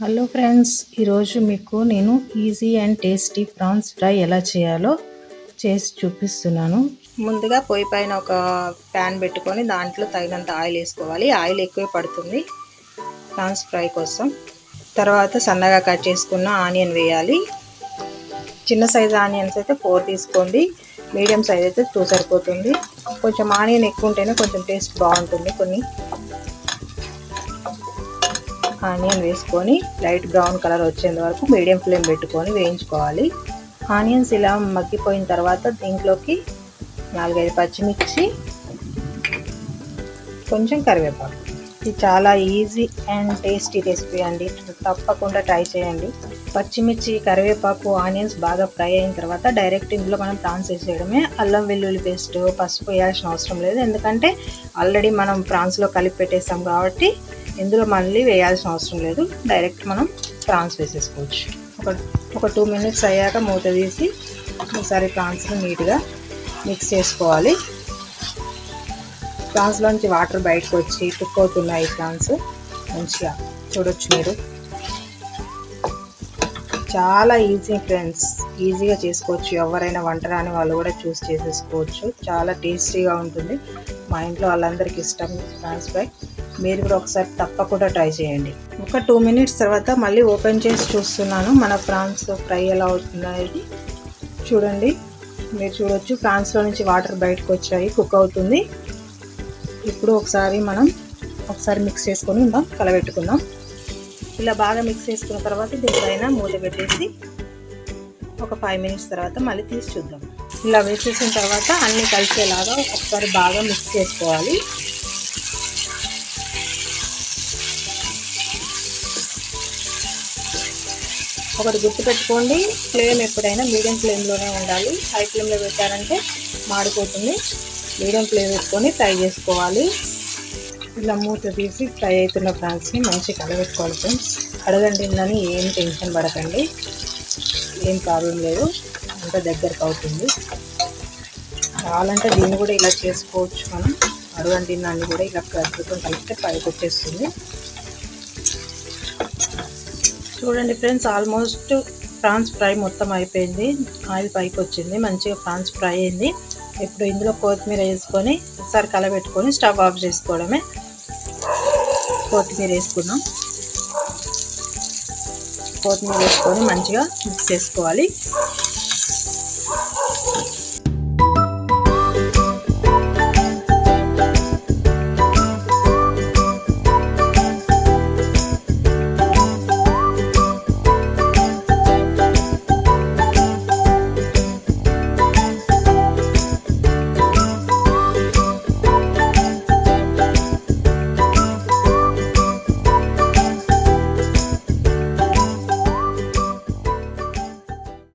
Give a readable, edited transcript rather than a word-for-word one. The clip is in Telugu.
హలో ఫ్రెండ్స్, ఈరోజు మీకు నేను easy and tasty prawns fry ఎలా చేయాలో చేసి చూపిస్తున్నాను. ముందుగా పొయ్యి పైన ఒక ప్యాన్ పెట్టుకొని దాంట్లో తగినంత ఆయిల్ వేసుకోవాలి. ఆయిల్ ఎక్కువే పడుతుంది ప్రాన్స్ ఫ్రై కోసం. తర్వాత సన్నగా కట్ చేసుకున్న ఆనియన్ వేయాలి. చిన్న సైజు ఆనియన్స్ అయితే 4 తీసుకోండి, మీడియం సైజ్ అయితే 2 సరిపోతుంది. కొంచెం ఆనియన్ ఎక్కువ ఉంటేనే కొంచెం టేస్ట్ బాగుంటుంది. కొన్ని ఆనియన్ వేసుకొని లైట్ బ్రౌన్ కలర్ వచ్చేంత వరకు మీడియం ఫ్లేమ్ పెట్టుకొని వేయించుకోవాలి. ఆనియన్స్ ఇలా మగ్గిపోయిన తర్వాత దీంట్లోకి 4-5 పచ్చిమిర్చి, కొంచెం కరివేపాకు. ఇది చాలా ఈజీ అండ్ టేస్టీ రెసిపీ అండి, తప్పకుండా ట్రై చేయండి. పచ్చిమిర్చి, కరివేపాకు, ఆనియన్స్ బాగా ఫ్రై అయిన తర్వాత డైరెక్ట్ ఇందులో మనం ప్రాన్స్ వేసేయడమే. అల్లం వెల్లుల్లి పేస్ట్, పసుపు వేయాల్సిన అవసరం లేదు, ఎందుకంటే ఆల్రెడీ మనం ప్రాన్స్లో కలిపి పెట్టేసాం కాబట్టి ఇందులో మళ్ళీ వేయాల్సిన అవసరం లేదు. డైరెక్ట్ మనం ప్రాన్స్ వేసేసుకోవచ్చు. ఒక 2 మినిట్స్ అయ్యాక మూత తీసి ఒకసారి ప్రాన్స్ని నీట్గా మిక్స్ చేసుకోవాలి. ప్రాన్స్లోంచి వాటర్ బయటకు వచ్చి కుక్ అవుతున్నాయి. ప్రాన్స్ మంచిగా చూడొచ్చు మీరు. చాలా ఈజీ ఫ్రెండ్స్, ఈజీగా చేసుకోవచ్చు. ఎవరైనా వంట రాని వాళ్ళు కూడా చూస్ చేసేసుకోవచ్చు. చాలా టేస్టీగా ఉంటుంది. మా ఇంట్లో వాళ్ళందరికీ ఇష్టం ప్రాన్స్ ఫ్రై. మీరు కూడా ఒకసారి తప్పకుండా ట్రై చేయండి. ఒక 2 మినిట్స్ తర్వాత మళ్ళీ ఓపెన్ చేసి చూస్తున్నాను మన ప్రాన్స్ ఫ్రై ఎలా అవుతుందో. ఇది చూడండి, మీరు చూడొచ్చు ప్రాన్స్లో నుంచి వాటర్ బయటకు వచ్చాయి, కుక్ అవుతుంది. ఇప్పుడు ఒకసారి మిక్స్ చేసుకొని కలబెట్టుకుందాం. ఇలా బాగా మిక్స్ చేసుకున్న తర్వాత దీనిపైన మూత పెట్టేసి ఒక 5 మినిట్స్ తర్వాత మళ్ళీ తీసి చూద్దాం. ఇలా వేసేసిన తర్వాత అన్నీ కలిసేలాగా ఒకసారి బాగా మిక్స్ చేసుకోవాలి. ఒకటి గుర్తుపెట్టుకోండి, ఫ్లేమ్ ఎప్పుడైనా మీడియం ఫ్లేమ్లోనే ఉండాలి. హై ఫ్లేమ్లో పెట్టారంటే మాడిపోతుంది. మీడియం ఫ్లేమ్ పెట్టుకొని ఫ్రై చేసుకోవాలి. ఇలా మూత తీసి ఫ్రై అవుతున్న ప్రాన్స్ని మంచిగా కలబెట్టుకోవాలి ఫ్రెండ్స్. అడగండి ఏం టెన్షన్ పడకండి, ఏం ప్రాబ్లం లేదు, అంత దగ్గరకు అవుతుంది. కావాలంటే దీన్ని కూడా ఇలా చేసుకోవచ్చు మనం. అడుగంటినాన్ని కూడా ఇలా కలుపుతో కలిపితే పైకి వచ్చేస్తుంది. చూడండి ఫ్రెండ్స్, ఆల్మోస్ట్ ప్రాన్స్ ఫ్రై మొత్తం అయిపోయింది. ఆయిల్ పైకి వచ్చింది, మంచిగా ప్రాన్స్ ఫ్రై అయింది. ఇప్పుడు ఇందులో కొత్తిమీర వేసుకొని ఒకసారి కలబెట్టుకొని స్టవ్ ఆఫ్ చేసుకోవడమే. కొత్తిమీర వేసుకున్నాం. కొత్తిమీర వేసుకొని మంచిగా మిక్స్ చేసుకోవాలి.